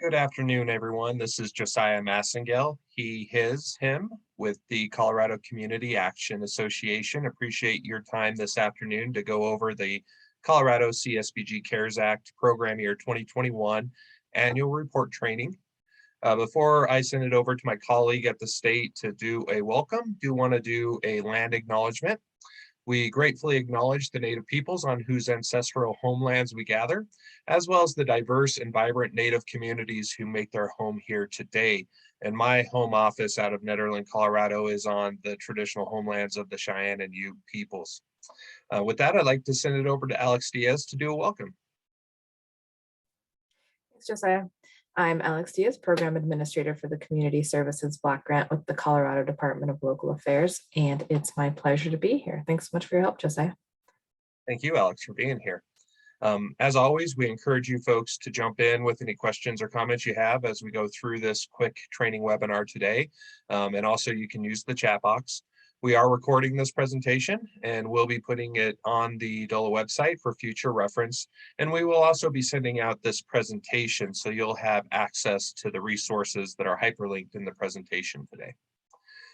Good afternoon, everyone. This is Josiah Massengale, he, his, him, with the Colorado Community Action Association. Appreciate your time this afternoon to go over the Colorado CSBG CARES Act Program Year 2021 Annual Report Training. Before I send it over to my colleague at the state to do a welcome, do want to do a land acknowledgement. We gratefully acknowledge the Native peoples on whose ancestral homelands we gather, as well as the diverse and vibrant Native communities who make their home here today. And my home office out of Nederland, Colorado is on the traditional homelands of the Cheyenne and Ute peoples. With that, I'd like to send it over to Alex Diaz to do a welcome. Thanks, Josiah. I'm Alex Diaz, Program Administrator for the Community Services Block Grant with the Colorado Department of Local Affairs, and it's my pleasure to be here. Thanks so much for your help, Josiah. Thank you, Alex, for being here. As always, we encourage you folks to jump in with any questions or comments you have as we go through this quick training webinar today. And also you can use the chat box. We are recording this presentation and we'll be putting it on the DOLA website for future reference. And we will also be sending out this presentation so you'll have access to the resources that are hyperlinked in the presentation today.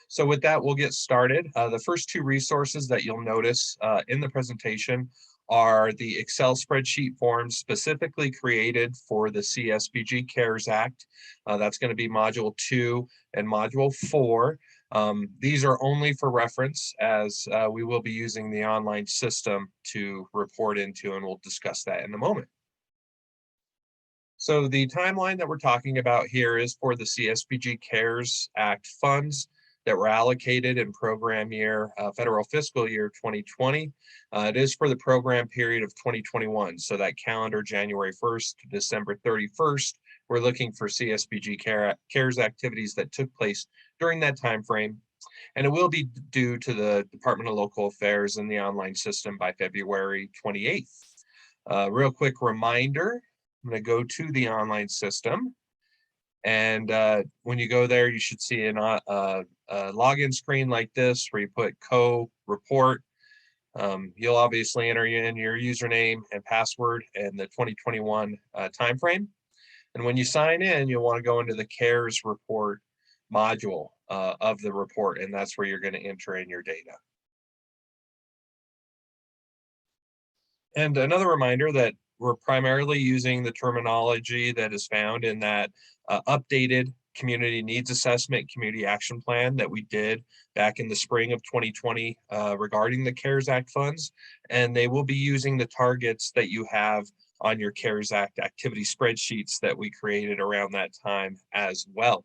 So with that, we'll get started. The first two resources that you'll notice in the presentation are the Excel spreadsheet forms specifically created for the CSBG CARES Act. That's going to be Module 2 and Module 4. These are only for reference as we will be using the online system to report into, and we'll discuss that in a moment. So the timeline that we're talking about here is for the CSBG CARES Act funds that were allocated in program year, federal fiscal year 2020. It is for the program period of 2021. So that calendar January 1st to December 31st, we're looking for CSBG CARES activities that took place during that time frame. And it will be due to the Department of Local Affairs and the online system by February 28th. Real quick reminder, I'm going to go to the online system. And when you go there, you should see a login screen like this where you put co-report. You'll obviously enter in your username and password and the 2021 timeframe. And when you sign in, you'll want to go into the CARES report module of the report, and that's where you're going to enter in your data. And another reminder that we're primarily using the terminology that is found in that updated community needs assessment, community action plan that we did back in the spring of 2020 regarding the CARES Act funds. And they will be using the targets that you have on your CARES Act activity spreadsheets that we created around that time as well.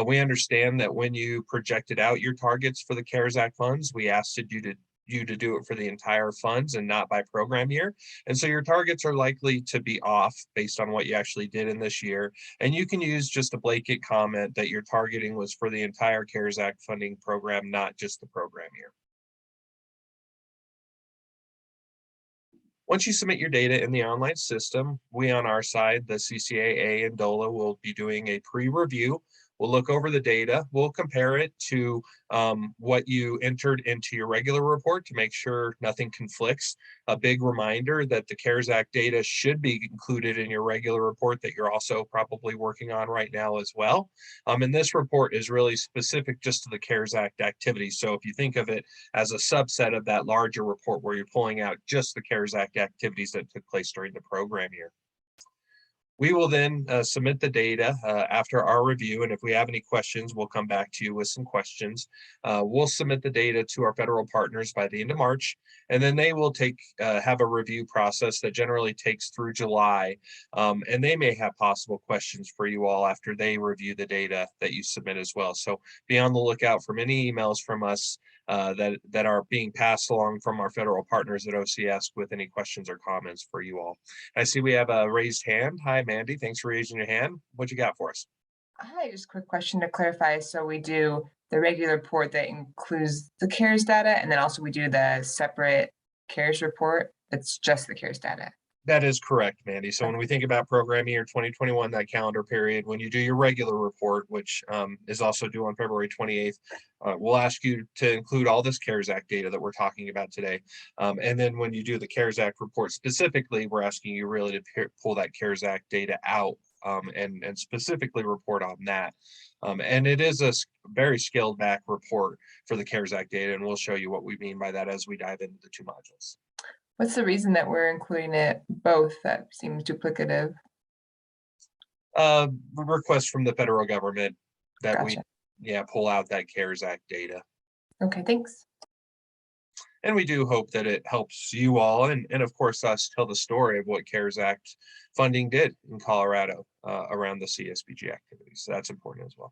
We understand that when you projected out your targets for the CARES Act funds, we asked you to do it for the entire funds and not by program year. And so your targets are likely to be off based on what you actually did in this year. And you can use just a blanket comment that your targeting was for the entire CARES Act funding program, not just the program year. Once you submit your data in the online system, we on our side, the CCAA and DOLA, will be doing a pre-review. We'll look over the data. We'll compare it to what you entered into your regular report to make sure nothing conflicts. A big reminder that the CARES Act data should be included in your regular report that you're also probably working on right now as well. And this report is really specific just to the CARES Act activities. So if you think of it as a subset of that larger report where you're pulling out just the CARES Act activities that took place during the program year. We will then submit the data after our review, and if we have any questions, we'll come back to you with some questions. We'll submit the data to our federal partners by the end of March, and then they will have a review process that generally takes through July, and they may have possible questions for you all after they review the data that you submit as well. So be on the lookout for many emails from us that are being passed along from our federal partners at OCS with any questions or comments for you all. I see we have a raised hand. Hi, Mandy. Thanks for raising your hand. What you got for us? Hi, just a quick question to clarify. So we do the regular report that includes the CARES data, and then also we do the separate CARES report that's just the CARES data. That is correct, Mandy. So when we think about program year 2021, that calendar period, when you do your regular report, which is also due on February 28th, we'll ask you to include all this CARES Act data that we're talking about today. And then when you do the CARES Act report specifically, we're asking you really to pull that CARES Act data out and specifically report on that. And it is a very scaled back report for the CARES Act data, and we'll show you what we mean by that as we dive into the two modules. What's the reason that we're including it both? That seems duplicative. Request from the federal government that Gotcha. we pull out that CARES Act data. Okay, thanks. And we do hope that it helps you all and of course us tell the story of what CARES Act funding did in Colorado around the CSBG activities. So that's important as well.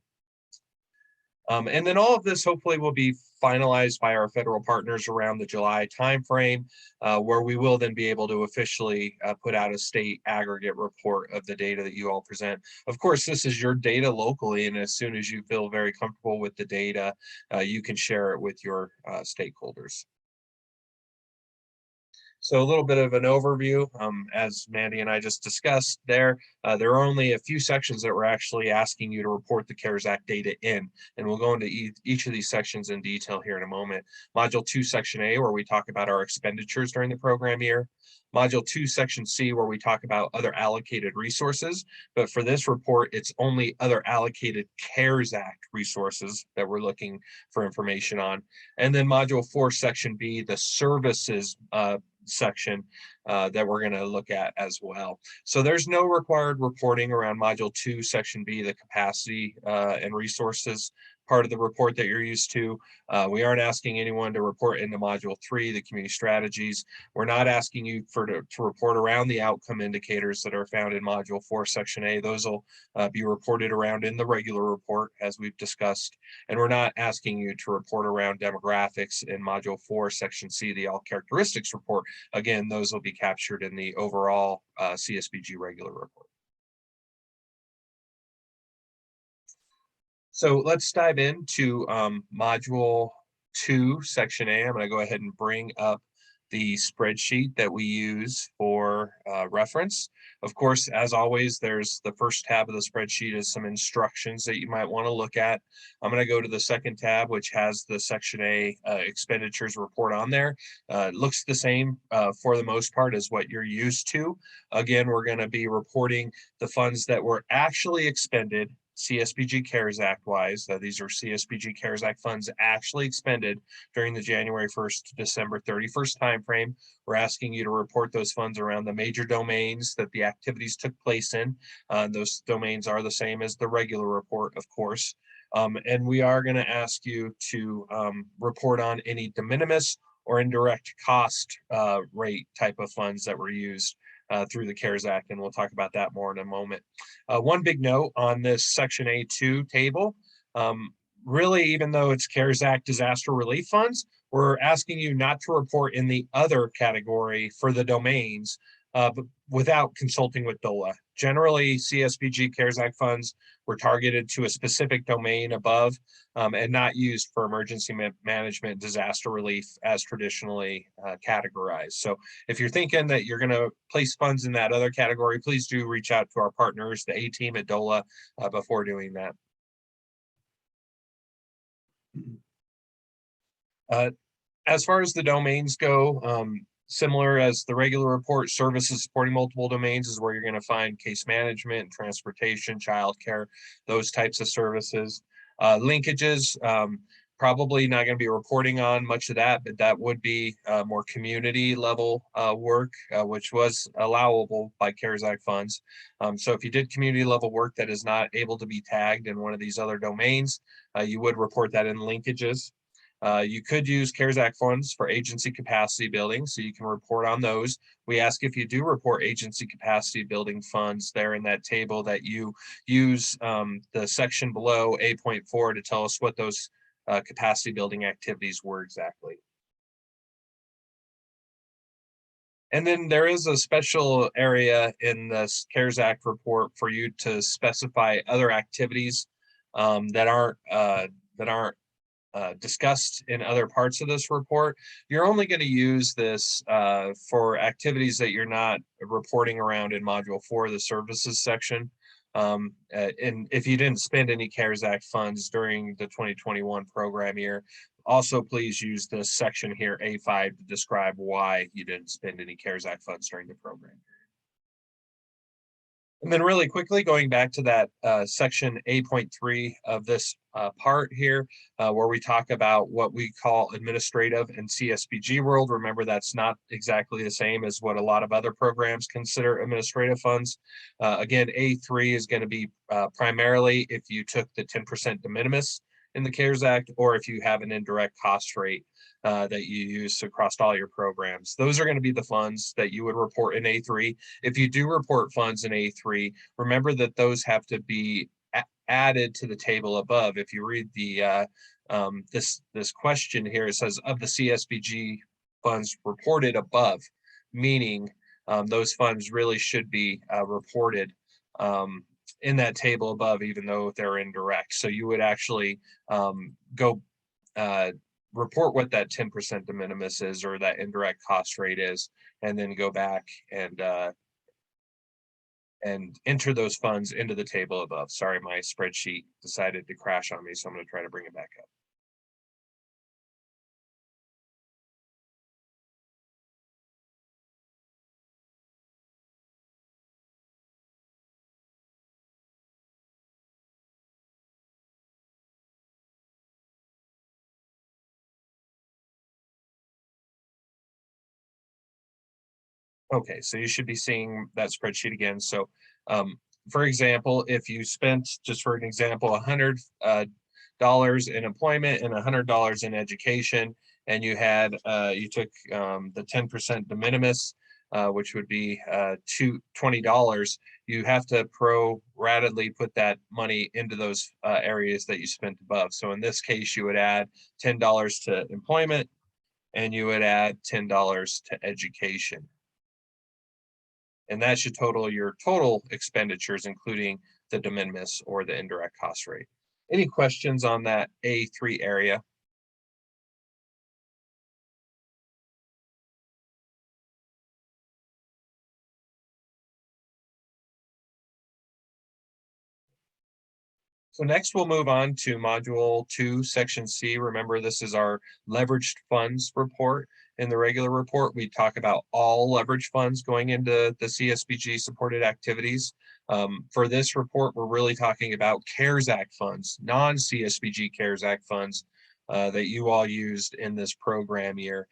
And then all of this hopefully will be finalized by our federal partners around the July timeframe, where we will then be able to officially put out a state aggregate report of the data that you all present. Of course, this is your data locally, and as soon as you feel very comfortable with the data, you can share it with your stakeholders. So a little bit of an overview, as Mandy and I just discussed there are only a few sections that we're actually asking you to report the CARES Act data in, and we'll go into each of these sections in detail here in a moment. Module 2, Section A, where we talk about our expenditures during the program year. Module 2, Section C, where we talk about other allocated resources, but for this report, it's only other allocated CARES Act resources that we're looking for information on. And then Module 4, Section B, the services section that we're going to look at as well. So there's no required reporting around Module 2, Section B, the capacity and resources part of the report that you're used to. We aren't asking anyone to report into Module 3, the community strategies. We're not asking you to report around the outcome indicators that are found in Module 4, Section A. Those will be reported around in the regular report, as we've discussed. And we're not asking you to report around demographics in Module 4, Section C, the all characteristics report. Again, those will be captured in the overall CSBG regular report. So let's dive into Module 2, Section A. I'm going to go ahead and bring up the spreadsheet that we use for reference. Of course, as always, there's the first tab of the spreadsheet is some instructions that you might want to look at. I'm going to go to the second tab, which has the Section A expenditures report on there. It looks the same for the most part as what you're used to. Again, we're going to be reporting the funds that were actually expended CSBG CARES Act wise. These are CSBG CARES Act funds actually expended during the January 1st to December 31st timeframe. We're asking you to report those funds around the major domains that the activities took place in. Those domains are the same as the regular report, of course. And we are going to ask you to report on any de minimis or indirect cost rate type of funds that were used through the CARES Act, and we'll talk about that more in a moment. One big note on this Section A2 table, really, even though it's CARES Act disaster relief funds, we're asking you not to report in the other category for the domains but without consulting with DOLA. Generally, CSBG CARES Act funds were targeted to a specific domain above and not used for emergency management disaster relief as traditionally categorized. So if you're thinking that you're going to place funds in that other category, please do reach out to our partners, the A team at DOLA, before doing that. As far as the domains go, similar as the regular report, services supporting multiple domains is where you're going to find case management, transportation, childcare, those types of services. Linkages, probably not going to be reporting on much of that, but that would be more community level work, which was allowable by CARES Act funds. So if you did community level work that is not able to be tagged in one of these other domains, you would report that in linkages. You could use CARES Act funds for agency capacity building, so you can report on those. We ask if you do report agency capacity building funds there in that table that you use the section below A.4 to tell us what those capacity building activities were exactly. And then there is a special area in this CARES Act report for you to specify other activities that aren't discussed in other parts of this report. You're only going to use this for activities that you're not reporting around in Module 4, the services section. And if you didn't spend any CARES Act funds during the 2021 program year, also please use this section here, A5, to describe why you didn't spend any CARES Act funds during the program. And then really quickly going back to that section 8.3 of this part here, where we talk about what we call administrative and CSBG world. Remember, that's not exactly the same as what a lot of other programs consider administrative funds. Again, A3 is going to be primarily if you took the 10% de minimis in the CARES Act, or if you have an indirect cost rate that you use across all your programs. Those are going to be the funds that you would report in A3. If you do report funds in A3, remember that those have to be added to the table above. If you read the this question here, it says of the CSBG funds reported above, meaning those funds really should be reported in that table above, even though they're indirect. So you would actually go report what that 10% de minimis is, or that indirect cost rate is, and then go back and enter those funds into the table above. Sorry, my spreadsheet decided to crash on me, so I'm going to try to bring it back up. Okay, so you should be seeing that spreadsheet again. So for example, if you spent, just for an example, $100 in employment and $100 in education, and you had you took the 10% de minimis, which would be $20, you have to pro-ratedly put that money into those areas that you spent above. So in this case, you would add $10 to employment, and you would add $10 to education. And that should total your total expenditures, including the de minimis or the indirect cost rate. Any questions on that A3 area? So next we'll move on to Module 2, Section C. Remember, this is our leveraged funds report. In the regular report, we talk about all leveraged funds going into the CSBG supported activities. For this report, we're really talking about CARES Act funds, non-CSBG CARES Act funds that you all used in this program year.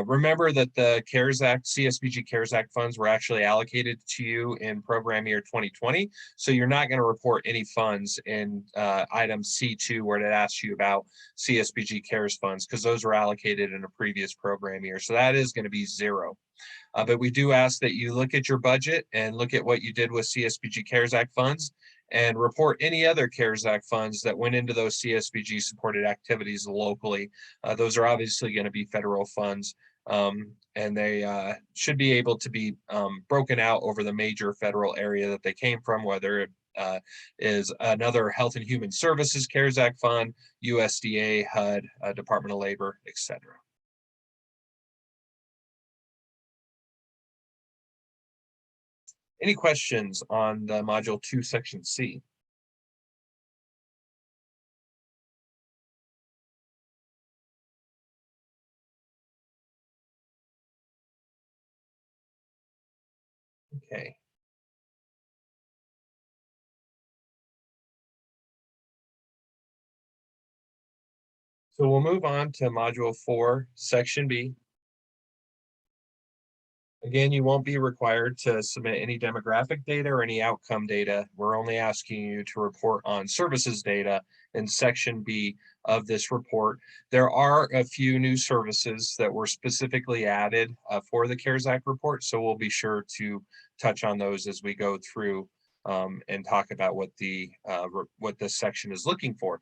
Remember that the CARES Act, CSBG CARES Act funds were actually allocated to you in program year 2020. So you're not going to report any funds in item C2 where it asks you about CSBG CARES funds, because those were allocated in a previous program year. So that is going to be 0. But we do ask that you look at your budget and look at what you did with CSBG CARES Act funds, and report any other CARES Act funds that went into those CSBG supported activities locally. Those are obviously going to be federal funds, and they should be able to be broken out over the major federal area that they came from, whether it is another Health and Human Services CARES Act fund, USDA, HUD, Department of Labor, etc. Any questions on the Module 2, Section C? Okay. So we'll move on to Module 4, Section B. Again, you won't be required to submit any demographic data or any outcome data. We're only asking you to report on services data in Section B of this report. There are a few new services that were specifically added for the CARES Act report, so we'll be sure to touch on those as we go through and talk about what this section is looking for.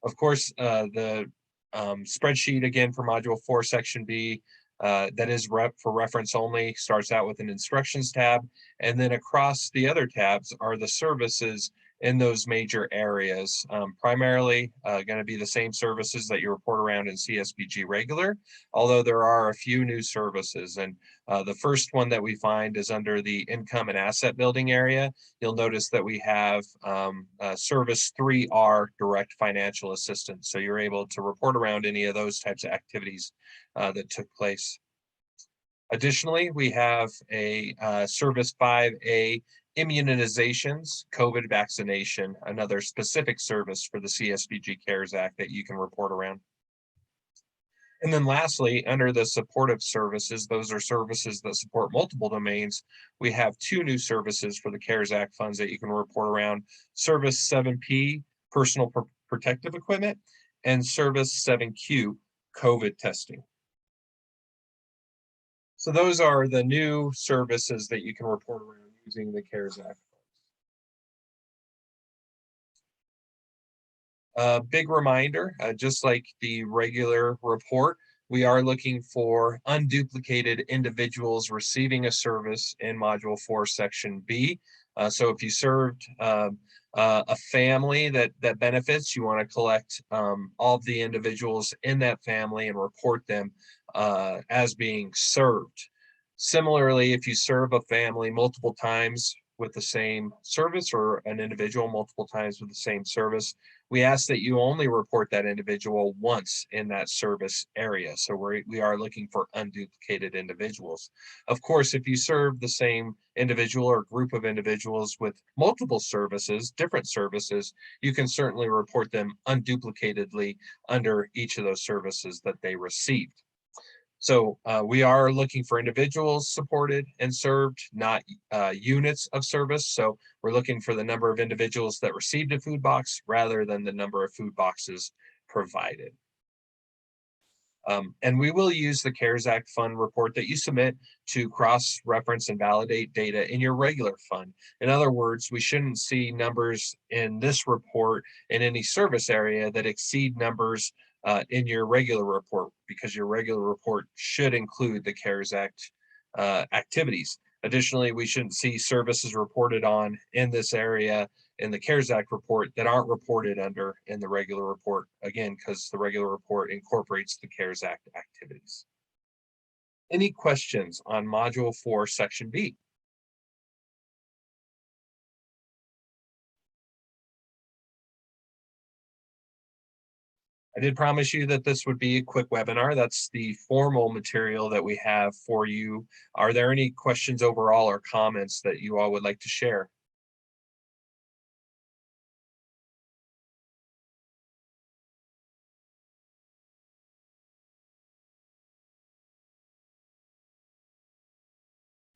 Of course, the spreadsheet again for Module 4, Section B, that is for reference only, starts out with an instructions tab, and then across the other tabs are the services in those major areas. Primarily going to be the same services that you report around in CSBG regular, although there are a few new services. And the first one that we find is under the income and asset building area. You'll notice that we have service 3R, direct financial assistance. So you're able to report around any of those types of activities that took place. Additionally, we have a Service 5A immunizations, COVID vaccination, another specific service for the CSBG CARES Act that you can report around. And then lastly, under the supportive services, those are services that support multiple domains. We have 2 new services for the CARES Act funds that you can report around: Service 7P, personal protective equipment, and Service 7Q, COVID testing. So those are the new services that you can report around using the CARES Act. A big reminder, just like the regular report, we are looking for unduplicated individuals receiving a service in Module 4, Section B. So if you served a family that benefits, you want to collect all of the individuals in that family and report them as being served. Similarly, if you serve a family multiple times with the same service, or an individual multiple times with the same service, we ask that you only report that individual once in that service area. So we are looking for unduplicated individuals. Of course, if you serve the same individual or group of individuals with multiple services, different services, you can certainly report them unduplicatedly under each of those services that they received. So we are looking for individuals supported and served, not units of service. So we're looking for the number of individuals that received a food box rather than the number of food boxes provided. And we will use the CARES Act fund report that you submit to cross-reference and validate data in your regular fund. In other words, we shouldn't see numbers in this report in any service area that exceed numbers in your regular report, because your regular report should include the CARES Act activities. Additionally, we shouldn't see services reported on in this area in the CARES Act report that aren't reported under in the regular report, again, because the regular report incorporates the CARES Act activities. Any questions on Module 4, Section B? I did promise you that this would be a quick webinar. That's the formal material that we have for you. Are there any questions overall or comments that you all would like to share?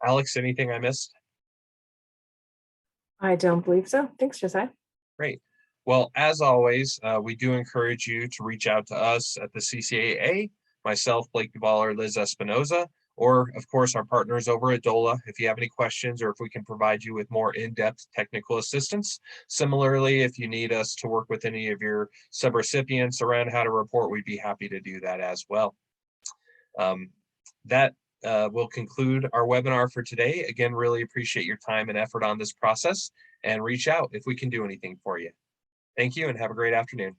Alex, anything I missed? I don't believe so. Thanks, Josiah. Great. Well, as always, we do encourage you to reach out to us at the CCAA, myself, Blake Duval, Liz Espinoza, or of course our partners over at DOLA if you have any questions, or if we can provide you with more in-depth technical assistance. Similarly, if you need us to work with any of your subrecipients around how to report, we'd be happy to do that as well. That will conclude our webinar for today. Again, really appreciate your time and effort on this process, and reach out if we can do anything for you. Thank you and have a great afternoon.